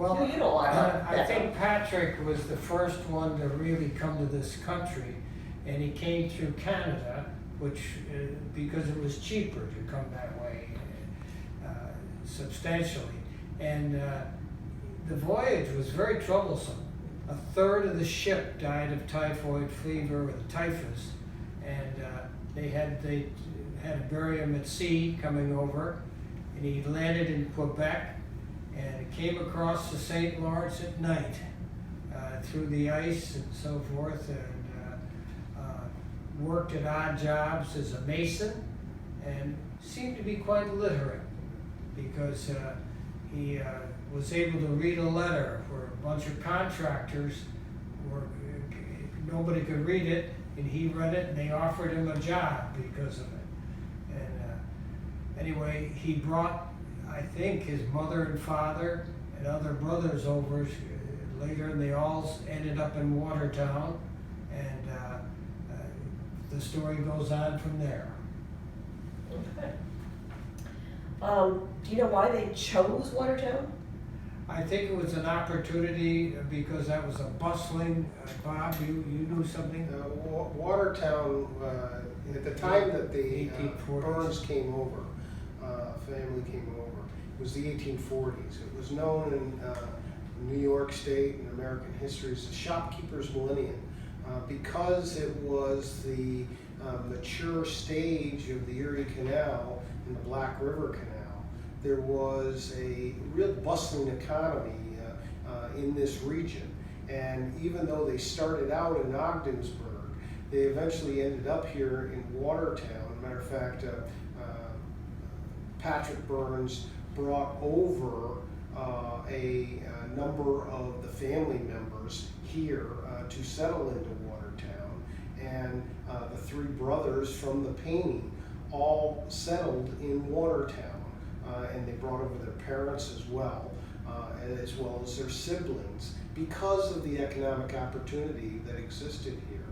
Well, You don't like that. I think Patrick was the first one to really come to this country, and he came through Canada, which, because it was cheaper to come that way, substantially. And the voyage was very troublesome. A third of the ship died of typhoid fever or the typhus, and they had to bury him at sea coming over, and he landed in Quebec and came across the St. Lawrence at night through the ice and so forth, and worked at odd jobs as a mason, and seemed to be quite literate because he was able to read a letter where a bunch of contractors nobody could read it, and he read it, and they offered him a job because of it. And anyway, he brought, I think, his mother and father and other brothers over later, and they all ended up in Watertown, and the story goes on from there. Okay. Do you know why they chose Watertown? I think it was an opportunity because that was a bustling, Bob, you knew something? Watertown, at the time that the 1840s. Burns came over, family came over, it was the 1840s. It was known in New York State and American history as the shopkeeper's millennium, because it was the mature stage of the Erie Canal and the Black River Canal. There was a real bustling economy in this region, and even though they started out in Ogdensburg, they eventually ended up here in Watertown. As a matter of fact, Patrick Burns brought over a number of the family members here to settle into Watertown, and the three brothers from the painting all settled in Watertown. And they brought over their parents as well as their siblings, because of the economic opportunity that existed here.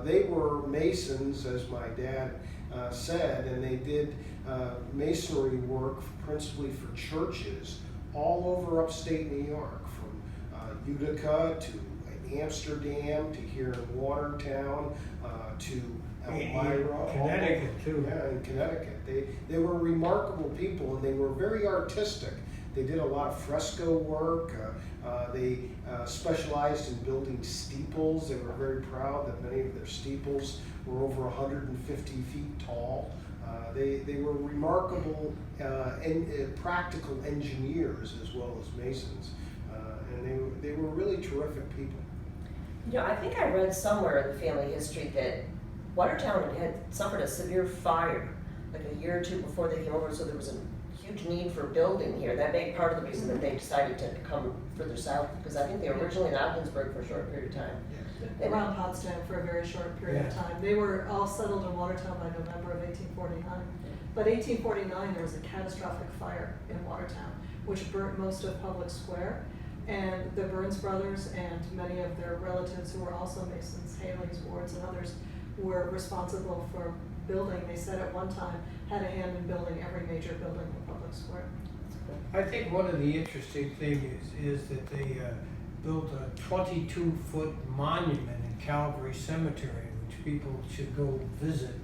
They were masons, as my dad said, and they did masonry work principally for churches all over upstate New York, from Utica to Amsterdam to here in Watertown to Elmira, Connecticut too. Yeah, in Connecticut. They were remarkable people, and they were very artistic. They did a lot of fresco work. They specialized in building steeples. They were very proud that many of their steeples were over 150 feet tall. They were remarkable practical engineers as well as masons, and they were really terrific people. You know, I think I read somewhere in the family history that Watertown had suffered a severe fire like a year or two before they came over, so there was a huge need for building here. That may be part of the reason that they decided to come further south, because I think they were originally in Ogdensburg for a short period of time. Around Potsdam for a very short period of time. They were all settled in Watertown by November of 1849. But 1849, there was a catastrophic fire in Watertown, which burnt most of Public Square. And the Burns brothers and many of their relatives who were also Masons, Haley's, Ward's, and others, were responsible for building. They said at one time had a hand in building every major building in Public Square. I think one of the interesting things is that they built a 22-foot monument in Calvary Cemetery, which people should go visit,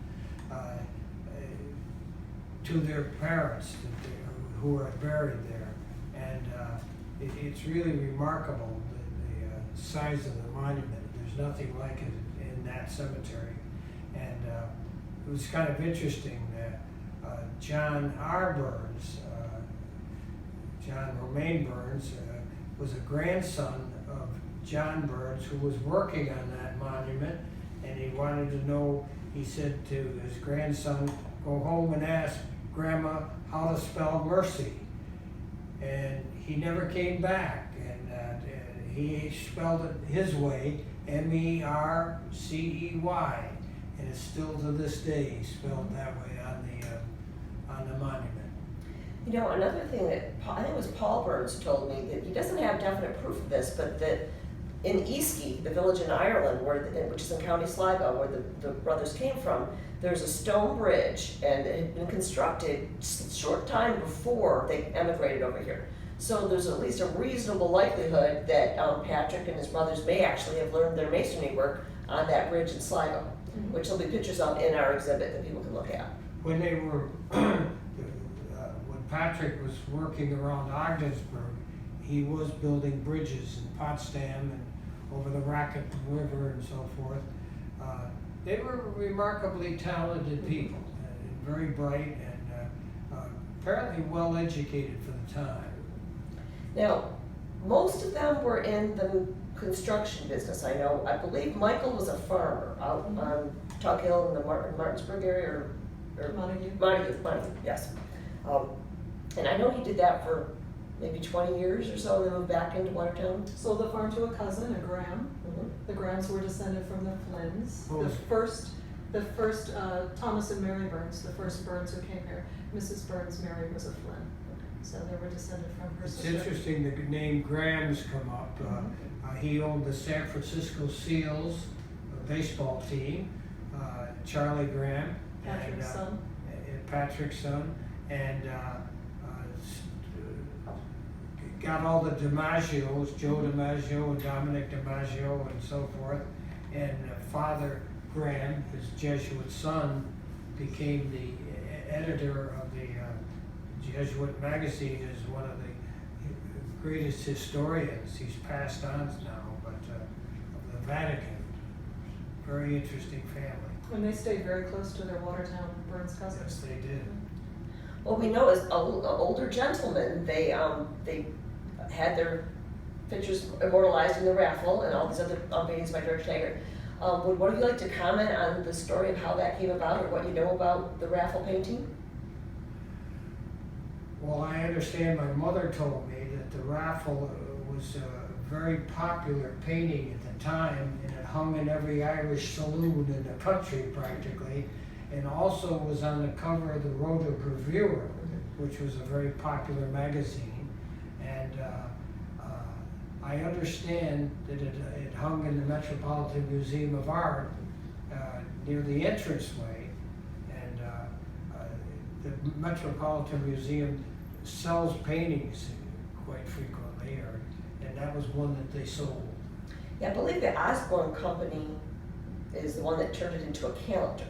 to their parents who are buried there. And it's really remarkable, the size of the monument. There's nothing like it in that cemetery. And it was kind of interesting that John R. Burns, John Romaine Burns, was a grandson of John Burns, who was working on that monument, and he wanted to know, he said to his grandson, go home and ask Grandma how to spell mercy. And he never came back, and he spelled it his way, M-E-R-C-E-Y, and it's still to this day spelled that way on the monument. You know, another thing that I think it was Paul Burns told me, that he doesn't have definite proof of this, but that in Easkie, the village in Ireland, which is in County Sligo, where the brothers came from, there's a stone bridge, and it had been constructed a short time before they emigrated over here. So there's at least a reasonable likelihood that Patrick and his brothers may actually have learned their masonry work on that bridge in Sligo, which there'll be pictures of in our exhibit that people can look at. When they were, when Patrick was working around Ogdensburg, he was building bridges in Potsdam and over the Racket River and so forth. They were remarkably talented people, and very bright, and apparently well educated for the time. Now, most of them were in the construction business. I believe Michael was a farmer out on Tuck Hill in the Martinsburg area, or Montague. Montague, yes. And I know he did that for maybe 20 years or so, and then moved back into Watertown. Sold the farm to a cousin, a Graham. Mhm. The Grahams were descended from the Flynns. Oh. The first Thomas and Mary Burns, the first Burns who came here. Mrs. Burns married was a Flynn, so they were descended from her It's sister. interesting the name Graham's come up. He owned the San Francisco Seals baseball team, Charlie Graham. Patrick's son. Patrick's son, and got all the DiMaggios, Joe DiMaggio and Dominic DiMaggio and so forth. And Father Graham, his Jesuit son, became the editor of the Jesuit magazine, is one of the greatest historians. He's passed on now, but of the Vatican. Very interesting family. And they stayed very close to their Watertown Burns Yes, cousins. they did. What we know is older gentlemen, they had their pictures immortalized in the raffle and all these other paintings by George Taggart. Would one of you like to comment on the story of how that came about, or what you know about the raffle painting? Well, I understand my mother told me that the raffle was a very popular painting at the time, and it hung in every Irish saloon in the country practically, and also was on the cover of the Rotogravure, which was a very popular magazine. And I understand that it hung in the Metropolitan Museum of Art near the entranceway, and the Metropolitan Museum sells paintings quite frequently, and that was one that they sold. Yeah, I believe the Osborne Company is the one that turned it into a calendar.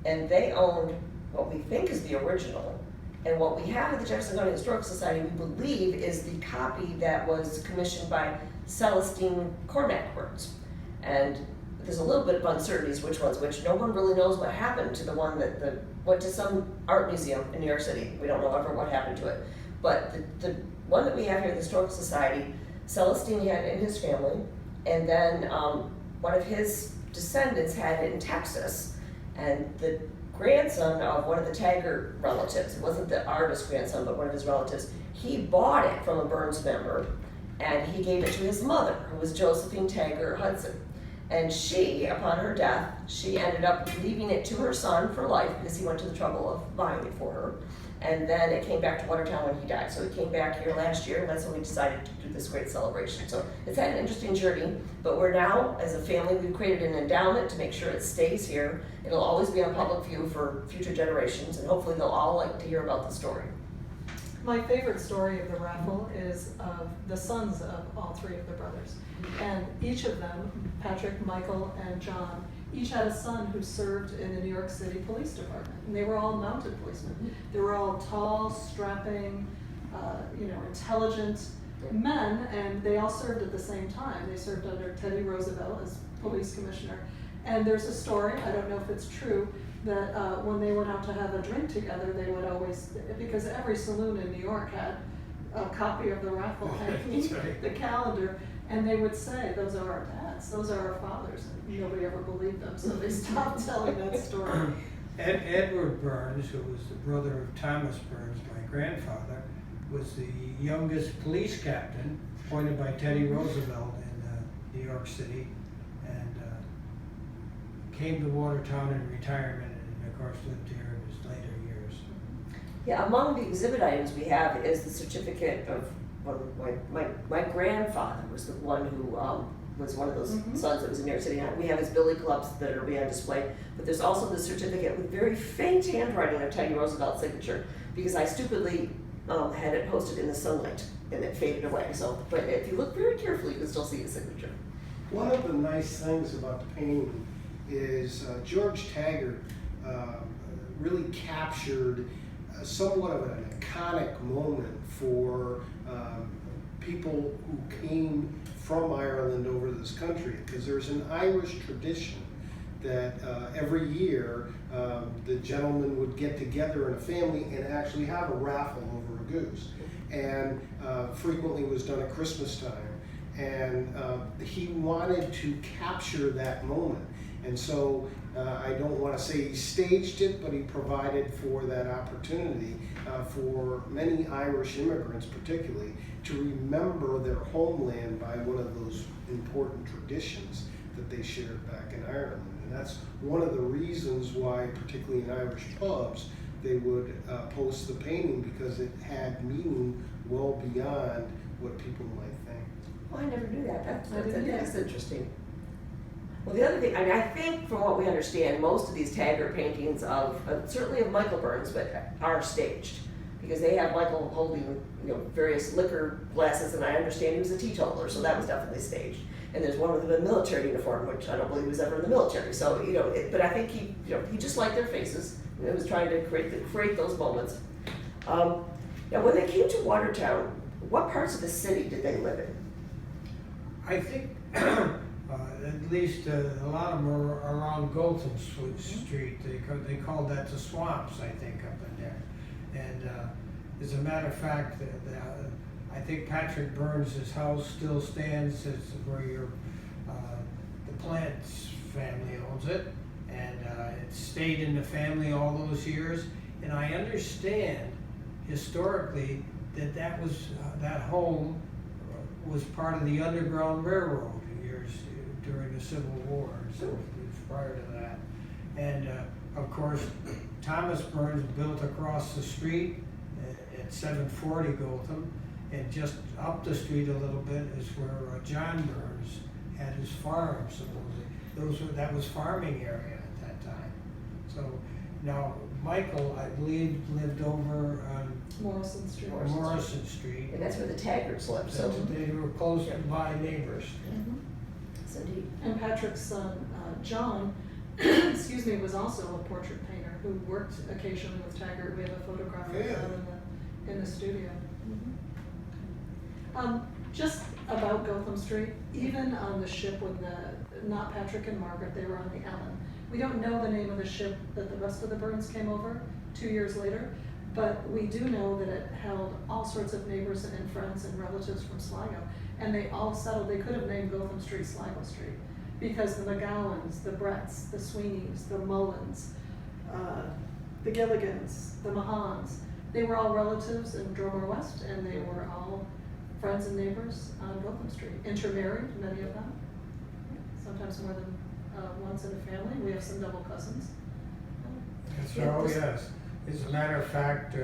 And they owned what we think is the original. And what we have at the Jefferson County Historical Society, we believe, is the copy that was commissioned by Celestine Cormac Burns. And there's a little bit of uncertainties which one's which. No one really knows what happened to the one that went to some art museum in New York City. We don't know ever what happened to it. But the one that we have here at the Historical Society, Celestine had it in his family, and then one of his descendants had it in Texas, and the grandson of one of the Taggart relatives, it wasn't the artist grandson, but one of his relatives, he bought it from a Burns member, and he gave it to his mother, who was Josephine Taggart Hudson. And she, upon her death, she ended up leaving it to her son for life because he went to the trouble of buying it for her. And then it came back to Watertown when he died. So he came back here last year, and that's when we decided to do this great celebration. So it's had an interesting journey, but we're now, as a family, we've created an endowment to make sure it stays here. It'll always be on public view for future generations, and hopefully they'll all like to hear about the story. My favorite story of the raffle is of the sons of all three of the brothers. And each of them, Patrick, Michael, and John, each had a son who served in the New York City Police Department. And they were all mounted policemen. They were all tall, strapping, intelligent men, and they all served at the same time. They served under Teddy Roosevelt as police commissioner. And there's a story, I don't know if it's true, that when they went out to have a drink together, they would always, because every saloon in New York had a copy of the raffle hanging, That's right. the calendar, and they would say, those are our dads, those are our fathers. And nobody ever believed them, so they stopped telling that story. Edward Burns, who was the brother of Thomas Burns, my grandfather, was the youngest police captain appointed by Teddy Roosevelt in New York City, and came to Watertown in retirement, and of course lived here in his later years. Yeah, among the exhibit items we have is the certificate of my grandfather was the one who was one of those sons that was in New York City. We have his billy clubs that are on display, but there's also the certificate with very faint handwriting of Teddy Roosevelt's signature, because I stupidly had it posted in the sunlight and it faded away. So, but if you look very carefully, you can still see his signature. One of the nice things about the painting is George Taggart really captured somewhat of an iconic moment for people who came from Ireland over to this country, because there's an Irish tradition that every year the gentlemen would get together in a family and actually have a raffle over a goose, and frequently was done at Christmas time. And he wanted to capture that moment. And so I don't want to say he staged it, but he provided for that opportunity for many Irish immigrants particularly to remember their homeland by one of those important traditions that they shared back in Ireland. And that's one of the reasons why, particularly in Irish pubs, they would post the painting, because it had meaning well beyond what people might think. Well, I never knew that. didn't either. That's interesting. Well, the other thing, I mean, I think from what we understand, most of these Taggart paintings of, certainly of Michael Burns, but are staged. Because they have Michael holding, various liquor glasses, and I understand he was a teetotaler, so that was definitely staged. And there's one with him in a military uniform, which I don't believe was ever in the military. So, but I think he just liked their faces, and was trying to create those moments. Now, when they came to Watertown, what parts of the city did they live in? I think at least a lot of them are around Gotham Street. They called that the swamps, I think, up in there. And as a matter of fact, I think Patrick Burns' house still stands as where the Plants family owns it, and it stayed in the family all those years. And I understand historically that home was part of the Underground Railroad years during the Civil War, so prior to that. And of course, Thomas Burns built across the street at 740 Gotham, and just up the street a little bit is where John Burns had his farm, supposedly. That was farming area at that time. So now Michael, I believe, lived over on Morrison Street. Morrison Street. And that's where the Taggarts lived, so. They were close by neighbors. Yes, indeed. And Patrick's son, John, excuse me, was also a portrait painter who worked occasionally with Taggart. We have a photograph of them in the studio. Just about Gotham Street, even on the ship with not Patrick and Margaret, they were on the Ellen. We don't know the name of the ship that the rest of the Burns came over 2 years later, but we do know that it held all sorts of neighbors and friends and relatives from Sligo, and they all settled. They could have named Gotham Street Sligo Street, because the McGowans, the Bretts, the Sweeneys, the Mullins, the Gilligans, the Mahans, they were all relatives in Dromore West, and they were all friends and neighbors on Gotham Street. Intermarried, many of them, sometimes more than once in a family. We have some double cousins. Yes. As a matter of fact,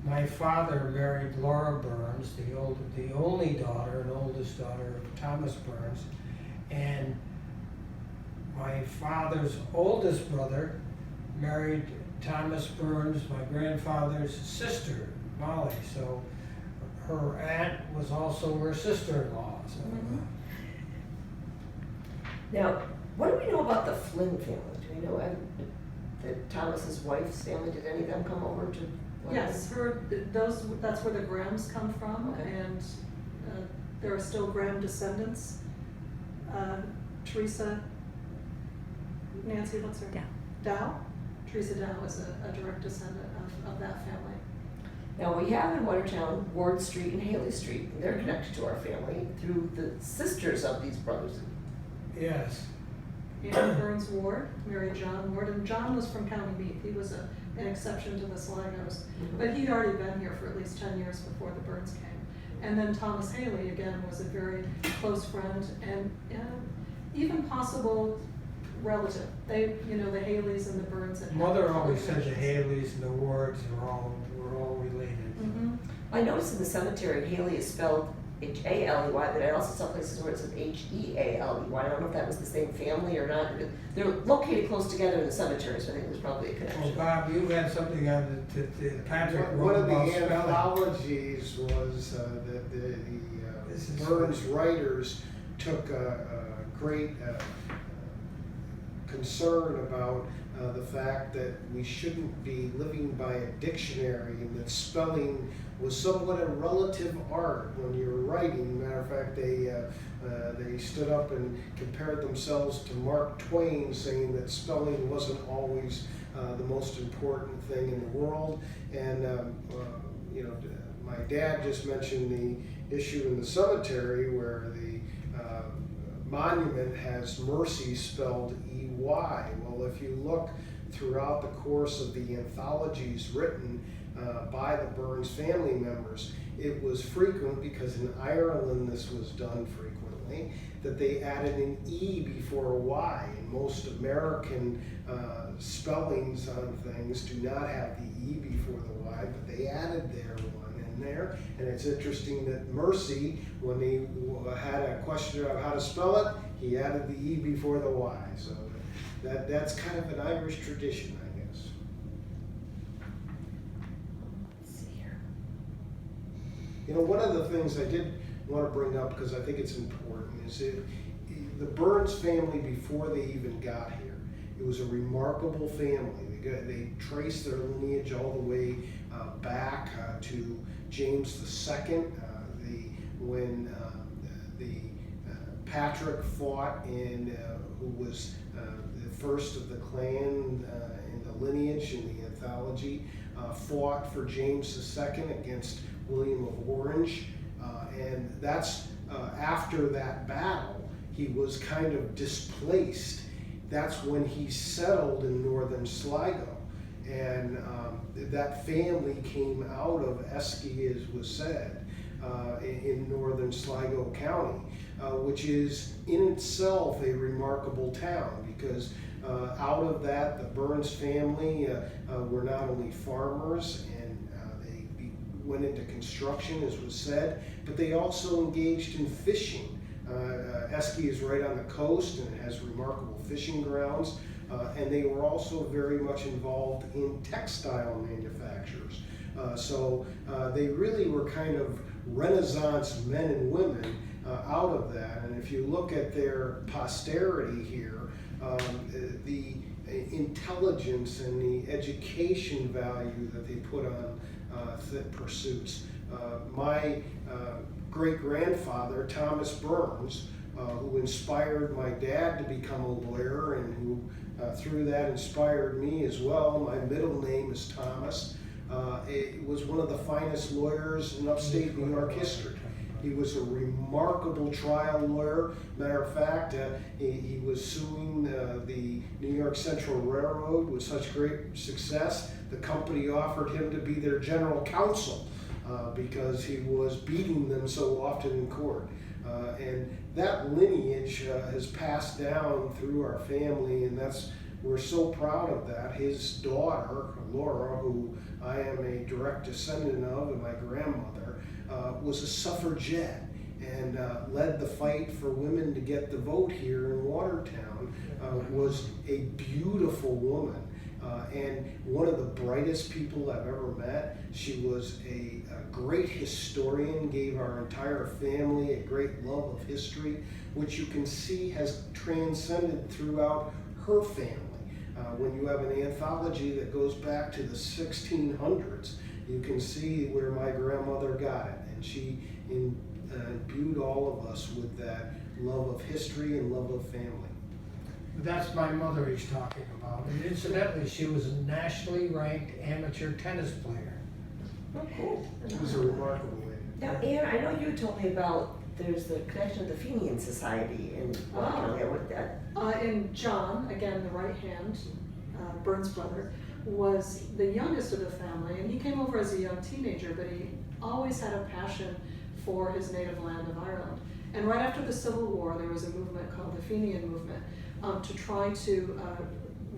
my father married Laura Burns, the only daughter and oldest daughter of Thomas Burns, and my father's oldest brother married Thomas Burns, my grandfather's sister, Molly. So her aunt was also her sister-in-law. So, Now, what do we know about the Flynn family? Do we know that Thomas's wife's family, did any of them come over to? Yes, that's where the Grahams come from, Okay. and there are still Graham descendants. Teresa, Nancy, what's her name? Dow. Teresa Dow is a direct descendant of that family. Now, we have in Watertown Ward Street and Haley Street, and they're connected to our family through the sisters of these brothers. yes. Anne Burns Ward married John Ward, and John was from County Meath. He was an exception to the Sligos, but he'd already been here for at least 10 years before the Burns came. And then Thomas Haley, again, was a very close friend and even possible relative. They, the Haleys and the Burns. Mother always said the Haleys and the Wards were all related. Mm-hmm. I noticed in the cemetery, Haley is spelled H-A-L-E-Y, but I also saw places where it said H-E-A-L-E-Y. I don't know if that was the same family or not. They're located close together in the cemetery, so I think there's probably a Well, connection. Bob, you had something on the Patrick One wrote of the about spelling. anthologies was This is- Burns writers took great concern about the fact that we shouldn't be living by a dictionary and that spelling was somewhat a relative art when you were writing. Matter of fact, they stood up and compared themselves to Mark Twain, saying that spelling wasn't always the most important thing in the world. And you know, my dad just mentioned the issue in the cemetery where the monument has Mercy spelled E-Y. Well, if you look throughout the course of the anthologies written by the Burns family members, it was frequent, because in Ireland this was done frequently, that they added an E before a Y. And most American spellings on things do not have the E before the Y, but they added their one in there. And it's interesting that Mercy, when he had a question about how to spell it, he added the E before the Y. So that's kind of an Irish tradition, I guess. Let's see here. You know, one of the things I did want to bring up, because I think it's important, is the Burns family, before they even got here, it was a remarkable family. They traced their lineage all the way back to James II, when Patrick fought who was the first of the clan in the lineage in the anthology, fought for James II against William of Orange, and that's after that battle he was kind of displaced. That's when he settled in northern Sligo, and that family came out of Eske, as was said, in northern Sligo County, which is in itself a remarkable town, because out of that, the Burns family were not only farmers, and they went into construction, as was said, but they also engaged in fishing. Eske is right on the coast and it has remarkable fishing grounds, and they were also very much involved in textile manufacturers. So they really were kind of Renaissance men and women out of that. And if you look at their posterity here, the intelligence and the education value that they put on pursuits. My great-grandfather, Thomas Burns, who inspired my dad to become a lawyer, and who through that inspired me as well. My middle name is Thomas. It was one of the finest lawyers in upstate New York history. He was a remarkable trial lawyer. Matter of fact, he was suing the New York Central Railroad with such great success. The company offered him to be their general counsel because he was beating them so often in court. And that lineage has passed down through our family, and we're so proud of that. His daughter, Laura, who I am a direct descendant of, and my grandmother, was a suffragette and led the fight for women to get the vote here in Watertown, was a beautiful woman. And one of the brightest people I've ever met. She was a great historian, gave our entire family a great love of history, which you can see has transcended throughout her family. When you have an anthology that goes back to the 1600s, you can see where my grandmother got it, and she imbued all of us with that love of history and love of family. That's my mother he's talking about. And incidentally, she was a nationally ranked amateur tennis player. Oh, cool. It was a remarkable lady. Now, Anne, I know you told me about there's the connection of the Fenian Society in Watertown. Yeah, what that? And John, again, the right hand, Burns' brother, was the youngest of the family, and he came over as a young teenager, but he always had a passion for his native land of Ireland. And right after the Civil War, there was a movement called the Fenian movement to try to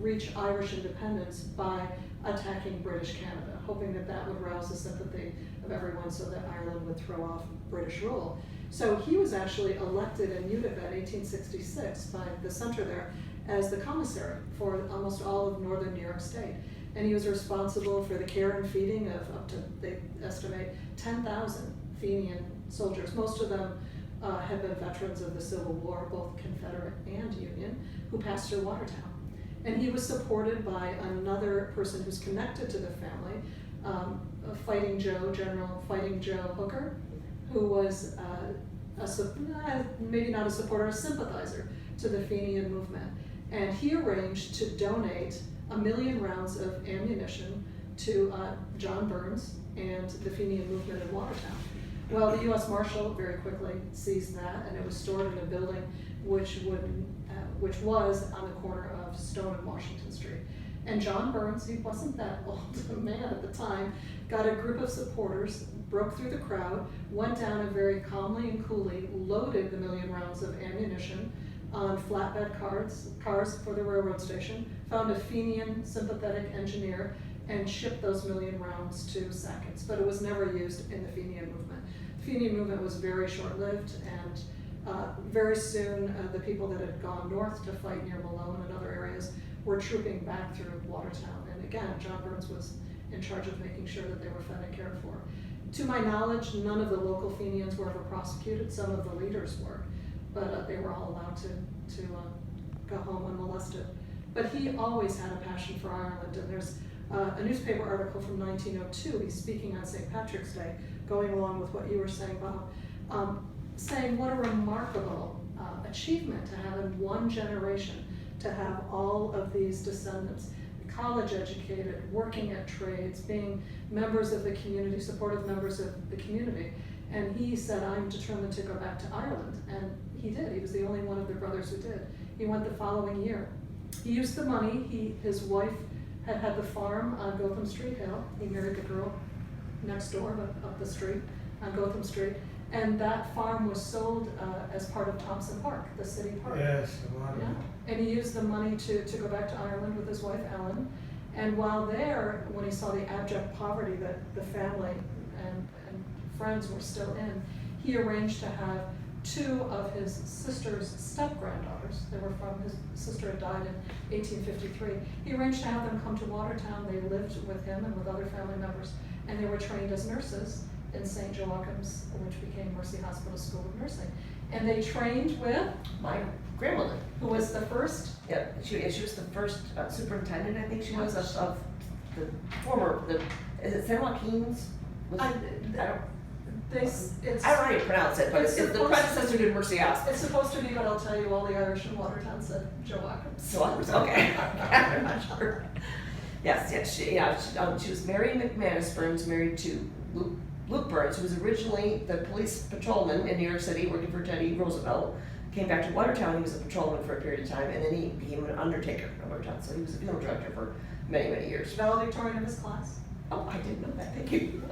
reach Irish independence by attacking British Canada, hoping that that would rouse the sympathy of everyone so that Ireland would throw off British rule. So he was actually elected in Utica in 1866 by the center there as the commissary for almost all of northern New York State. And he was responsible for the care and feeding of up to, they estimate, 10,000 Fenian soldiers. Most of them had been veterans of the Civil War, both Confederate and Union, who passed through Watertown. And he was supported by another person who's connected to the family, Fighting Joe, General Fighting Joe Hooker, who was maybe not a supporter, a sympathizer to the Fenian movement. And he arranged to donate 1 million rounds of ammunition to John Burns and the Fenian movement in Watertown. Well, the U.S. Marshal very quickly seized that, and it was stored in a building which was on the corner of Stone and Washington Street. And John Burns, he wasn't that old a man at the time, got a group of supporters, broke through the crowd, went down and very calmly and coolly loaded the 1 million rounds of ammunition on flatbed cars for the railroad station, found a Fenian sympathetic engineer, and shipped those 1 million rounds to Sackett's. But it was never used in the Fenian movement. The Fenian movement was very short-lived, and very soon the people that had gone north to fight near Malone and other areas were trooping back through Watertown. And again, John Burns was in charge of making sure that they were fed and cared for. To my knowledge, none of the local Fenians were ever prosecuted. Some of the leaders were, but they were all allowed to go home unmolested. But he always had a passion for Ireland, and there's a newspaper article from 1902, he's speaking on St. Patrick's Day, going along with what you were saying, Bob, saying what a remarkable achievement to have in one generation, to have all of these descendants, college educated, working at trades, being members of the community, supportive members of the community. And he said, I'm determined to go back to Ireland. And he did. He was the only one of the brothers who did. He went the following year. He used the money. His wife had the farm on Gotham Street Hill. He married the girl next door, but up the street on Gotham Street. And that farm was sold as part of Thompson Park, the city park. Yes, a lot of Yeah. them. And he used the money to go back to Ireland with his wife Ellen. And while there, when he saw the abject poverty that the family and friends were still in, he arranged to have 2 of his sister's step-granddaughters, they were from, his sister had died in 1853, he arranged to have them come to Watertown. They lived with him and with other family members, and they were trained as nurses in St. Joachim's, which became Mercy Hospital School of Nursing. And they trained with My grandmother. who was the first. Yeah, she was the first superintendent, I think she was, of the former, is it San Joaquin's? Was it- I don't know how you pronounce it, but it's the supposed- predecessor to Mercy Hospital. It's supposed to be, but I'll tell you, all the Irish in Watertown said Joachim. So I was, okay, I'm not sure. Yes, she was Mary McManus Burns, married to Luke Burns, who was originally the police patrolman in New York City, working for Teddy Roosevelt. Came back to Watertown, he was a patrolman for a period of time, and then he became an undertaker in Watertown, so he was a funeral director for many, many years. Valedictorian of his class. Oh, I didn't know that, thank you.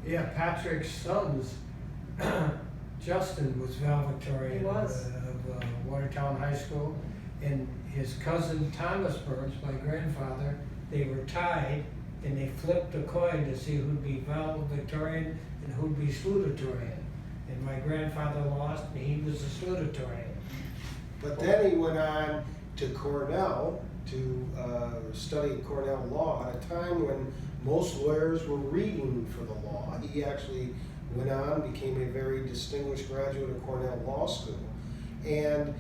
Yeah, Patrick's sons, Justin was valedictorian He was. of Watertown High School, and his cousin Thomas Burns, my grandfather, they were tied, and they flipped a coin to see who'd be valedictorian and who'd be salutatorian. And my grandfather lost, and he was the salutatorian. But then he went on to Cornell to study Cornell law at a time when most lawyers were reading for the law. He actually went on, became a very distinguished graduate of Cornell Law School. And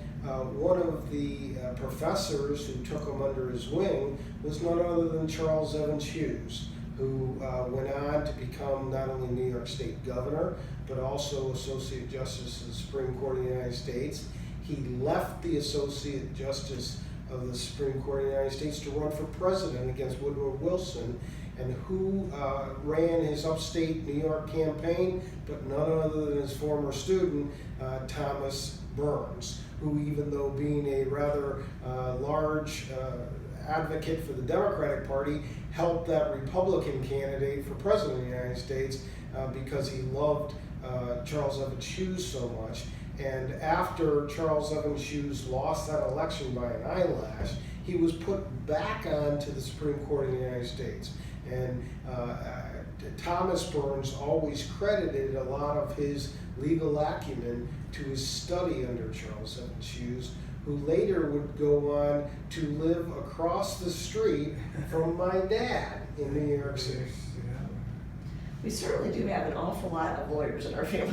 one of the professors who took him under his wing was none other than Charles Evans Hughes, who went on to become not only New York State governor, but also Associate Justice of the Supreme Court of the United States. He left the Associate Justice of the Supreme Court of the United States to run for president against Woodrow Wilson, and who ran his upstate New York campaign, but none other than his former student, Thomas Burns, who, even though being a rather large advocate for the Democratic Party, helped that Republican candidate for president of the United States because he loved Charles Evans Hughes so much. And after Charles Evans Hughes lost that election by an eyelash, he was put back onto the Supreme Court of the United States. And Thomas Burns always credited a lot of his legal acumen to his study under Charles Evans Hughes, who later would go on to live across the street from my dad in New York City. Yeah. We certainly do have an awful lot of lawyers in our family.